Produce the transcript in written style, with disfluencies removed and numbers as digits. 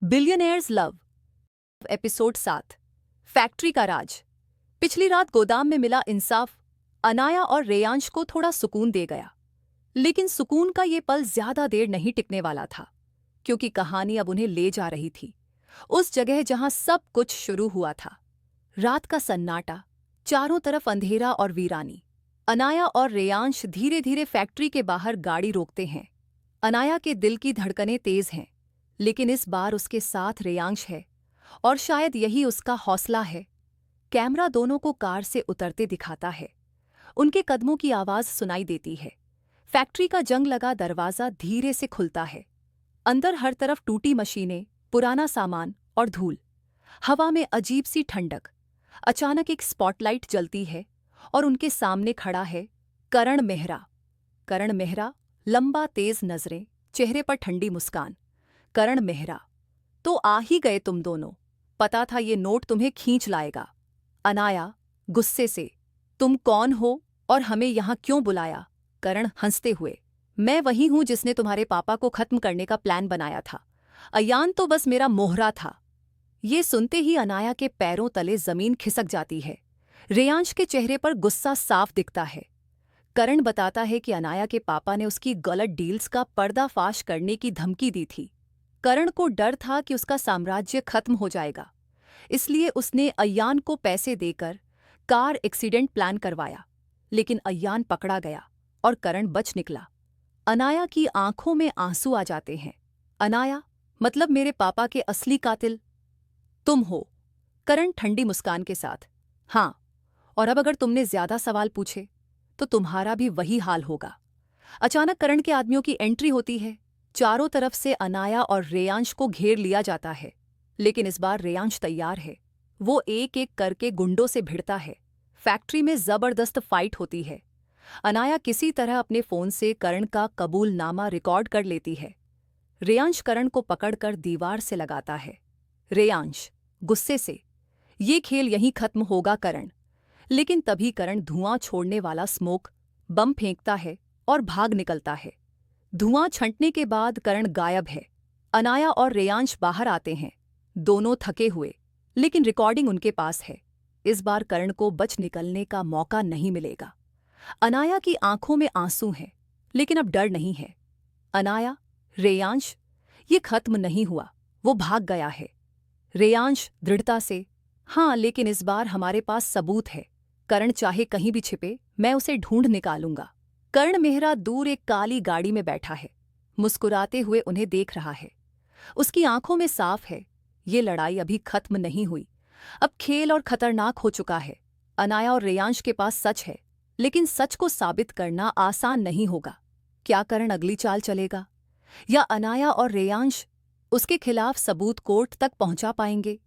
Billionaires love episode 7 factory का राज। पिछली रात गोदाम में मिला इंसाफ अनाया और रेयांश को थोड़ा सुकून दे गया, लेकिन सुकून का ये पल ज्यादा देर नहीं टिकने वाला था, क्योंकि कहानी अब उन्हें ले जा रही थी उस जगह जहां सब कुछ शुरू हुआ था। रात का सन्नाटा, चारों तरफ अंधेरा और वीरानी। अनाया और रेयांश धीरे धीरे फैक्ट्री के बाहर गाड़ी रोकते हैं। अनाया के दिल की धड़कनें तेज हैं, लेकिन इस बार उसके साथ रेयांश है और शायद यही उसका हौसला है। कैमरा दोनों को कार से उतरते दिखाता है। उनके कदमों की आवाज सुनाई देती है। फैक्ट्री का जंग लगा दरवाजा धीरे से खुलता है। अंदर हर तरफ टूटी मशीनें, पुराना सामान और धूल। हवा में अजीब सी ठंडक। अचानक एक स्पॉटलाइट जलती है और उनके सामने खड़ा है करण मेहरा। करण मेहरा, लंबा तेज नजरें, चेहरे पर ठंडी मुस्कान। करण मेहरा, तो आ ही गए तुम दोनों। पता था ये नोट तुम्हें खींच लाएगा। अनाया गुस्से से, तुम कौन हो और हमें यहाँ क्यों बुलाया? करण हंसते हुए, मैं वही हूं जिसने तुम्हारे पापा को खत्म करने का प्लान बनाया था। अयान तो बस मेरा मोहरा था। ये सुनते ही अनाया के पैरों तले जमीन खिसक जाती है। रेयांश के चेहरे पर गुस्सा साफ दिखता है। करण बताता है कि अनाया के पापा ने उसकी गलत डील्स का पर्दाफाश करने की धमकी दी थी। करण को डर था कि उसका साम्राज्य खत्म हो जाएगा, इसलिए उसने अयान को पैसे देकर कार एक्सीडेंट प्लान करवाया। लेकिन अयान पकड़ा गया और करण बच निकला। अनाया की आंखों में आंसू आ जाते हैं। अनाया, मतलब मेरे पापा के असली कातिल तुम हो? करण ठंडी मुस्कान के साथ, हाँ, और अब अगर तुमने ज्यादा सवाल पूछे तो तुम्हारा भी वही हाल होगा। अचानक करण के आदमियों की एंट्री होती है। चारों तरफ से अनाया और रेयांश को घेर लिया जाता है, लेकिन इस बार रेयांश तैयार है। वो एक एक करके गुंडों से भिड़ता है। फैक्ट्री में जबरदस्त फाइट होती है। अनाया किसी तरह अपने फोन से करण का कबूलनामा रिकॉर्ड कर लेती है। रेयांश करण को पकड़कर दीवार से लगाता है। रेयांश गुस्से से, ये खेल यहीं खत्म होगा करण। लेकिन तभी करण धुआं छोड़ने वाला स्मोक बम फेंकता है और भाग निकलता है। धुआं छंटने के बाद करण गायब है। अनाया और रेयांश बाहर आते हैं, दोनों थके हुए, लेकिन रिकॉर्डिंग उनके पास है। इस बार करण को बच निकलने का मौका नहीं मिलेगा। अनाया की आंखों में आंसू हैं, लेकिन अब डर नहीं है। अनाया, रेयांश, ये खत्म नहीं हुआ, वो भाग गया है। रेयांश दृढ़ता से, हाँ, लेकिन इस बार हमारे पास सबूत है। करण चाहे कहीं भी छिपे, मैं उसे ढूंढ निकालूंगा। कर्ण मेहरा दूर एक काली गाड़ी में बैठा है, मुस्कुराते हुए उन्हें देख रहा है। उसकी आंखों में साफ है, ये लड़ाई अभी खत्म नहीं हुई। अब खेल और खतरनाक हो चुका है। अनाया और रेयांश के पास सच है, लेकिन सच को साबित करना आसान नहीं होगा। क्या करण अगली चाल चलेगा, या अनाया और रेयांश उसके खिलाफ सबूत कोर्ट तक पहुंचा पाएंगे?